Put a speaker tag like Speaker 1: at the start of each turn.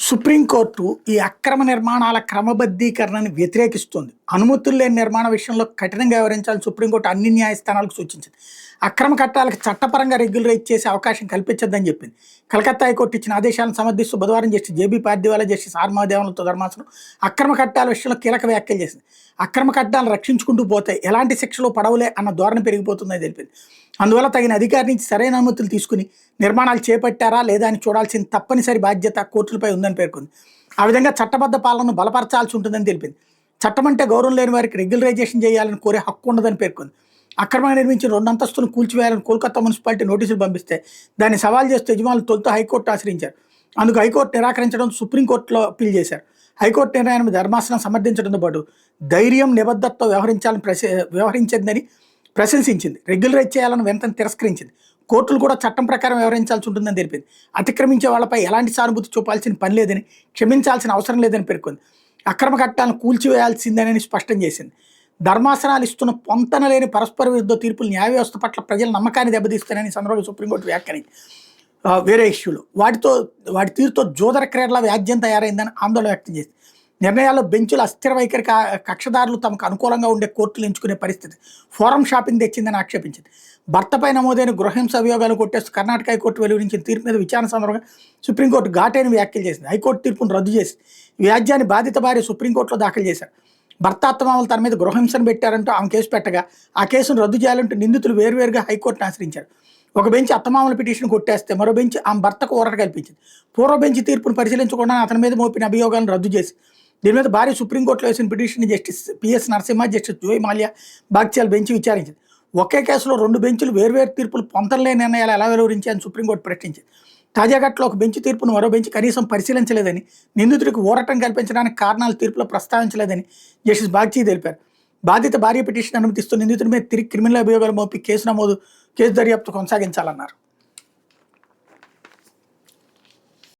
Speaker 1: Supreme court ఈ అక్రమ నిర్మాణాల క్రమబద్ధీకరణని వ్యతిరేకిస్తుంది. అనుమతులు లేని నిర్మాణ విషయంలో కఠినంగా వ్యవహరించాలని సుప్రీంకోర్టు అన్ని న్యాయస్థానాలకు సూచించింది. అక్రమ కట్టాలకు చట్టపరంగా రెగ్యులరైజ్ చేసే అవకాశం కల్పించొద్దని చెప్పింది. కలకత్తా హైకోర్టు ఇచ్చిన ఆదేశాలను సమర్థిస్తూ బుధవారం justice J B Pardiwala, justice R మహదేవన్లతో ధర్మాసనం అక్రమ కట్టాల విషయంలో కీలక వ్యాఖ్యలు చేసింది. అక్రమ కట్టాలను రక్షించుకుంటూ పోతే ఎలాంటి శిక్షలు పడవలే అన్న ధోరణి పెరిగిపోతుందని తెలిపింది. అందువల్ల తగిన అధికారి నుంచి సరైన అనుమతులు తీసుకుని నిర్మాణాలు చేపట్టారా లేదా అని చూడాల్సిన తప్పనిసరి బాధ్యత కోర్టులపై ఉందని పేర్కొంది. ఆ విధంగా చట్టబద్ధ పాలనను బలపరచాల్సి ఉంటుందని తెలిపింది. చట్టం అంటే గౌరవం లేని వారికి రెగ్యులరైజేషన్ చేయాలని కోరే హక్కు ఉండదని పేర్కొంది. అక్రమంగా నిర్మించిన 2 అంతస్తులను కూల్చివేయాలని కోల్కతా మున్సిపాలిటీ నోటీసులు పంపిస్తే దాన్ని సవాల్ చేస్తూ యజమానులు తొలుత హైకోర్టు ఆశ్రయించారు. అందుకు హైకోర్టు నిరాకరించడం సుప్రీంకోర్టులో అప్పీల్ చేశారు. హైకోర్టు నిర్ణయాన్ని ధర్మాసనం సమర్థించడంతో పాటు ధైర్యం, నిబద్ధతతో వ్యవహరించిందని ప్రశంసించింది. రెగ్యులరైజ్ చేయాలని వెంటనే తిరస్కరించింది. కోర్టులు కూడా చట్టం ప్రకారం వ్యవహరించాల్సి ఉంటుందని తెలిపింది. అతిక్రమించే వాళ్లపై ఎలాంటి సానుభూతి చూపాల్సిన పని లేదని, క్షమించాల్సిన అవసరం లేదని పేర్కొంది. అక్రమ కట్టాలను కూల్చివేయాల్సిందేనని స్పష్టం చేసింది. ధర్మాసనాలు ఇస్తున్న పొంతనలేని పరస్పర విరుద్ధ తీర్పులు న్యాయ వ్యవస్థ పట్ల ప్రజల నమ్మకాన్ని దెబ్బతీస్తానని సందర్భంగా సుప్రీంకోర్టు వ్యాఖ్యానించింది. వేరే ఇష్యూలో వాటి తీరుతో జోదర క్రీడల వ్యాజ్యం తయారైందని ఆందోళన వ్యక్తం చేసింది. నిర్ణయాల్లో బెంచుల అస్థిర వైఖరి కక్షదారులు తమకు అనుకూలంగా ఉండే కోర్టులు ఎంచుకునే పరిస్థితి ఫోరం షాపింగ్ తెచ్చిందని ఆక్షేపించింది. భర్తపై నమోదైన గృహహింస అభియోగాలు కొట్టేస్తూ కర్ణాటక హైకోర్టు వెలువరించిన తీర్పు మీద విచారణ సందర్భంగా సుప్రీంకోర్టు ఘాటైన వ్యాఖ్యలు చేసింది. హైకోర్టు తీర్పును రద్దు చేసి వ్యాజ్యాన్ని బాధిత భార్య సుప్రీంకోర్టులో దాఖలు చేశారు. భర్త అత్తమామలు తన మీద గృహహింసను పెట్టారంటూ ఆమె కేసు పెట్టగా ఆ కేసును రద్దు చేయాలంటూ నిందితులు వేర్వేరుగా హైకోర్టును ఆశ్రయించారు. ఒక బెంచ్ అత్తమామల పిటిషన్ కొట్టేస్తే మరో బెంచ్ ఆమె భర్తకు ఊరట కల్పించింది. పూర్వ బెంచ్ తీర్పును పరిశీలించకుండా అతని మీద మోపిన అభియోగాలను రద్దు చేసి దీని మీద భార్య సుప్రీంకోర్టులో వేసిన petition justice P S Narasimha, justice Joymalya బాగ్చాల్ బెంచ్ విచారించింది. ఒకే కేసులో 2 బెంచులు వేర్వేరు తీర్పులు పొంతనలేని నిర్ణయాలు ఎలా వెలువరించాయని సుప్రీంకోర్టు ప్రశ్నించింది. తాజా ఘట్టలో ఒక బెంచ్ తీర్పును మరో బెంచ్ కనీసం పరిశీలించలేదని, నిందితుడికి ఊరటం కల్పించడానికి కారణాలు తీర్పులో ప్రస్తావించలేదని జస్టిస్ బాగ్చి తెలిపారు. బాధిత భార్య పిటిషన్ అనుమతిస్తూ నిందితుడి మీద తిరిగి క్రిమినల్ అభియోగాలు మోపి కేసు దర్యాప్తు కొనసాగించాలన్నారు.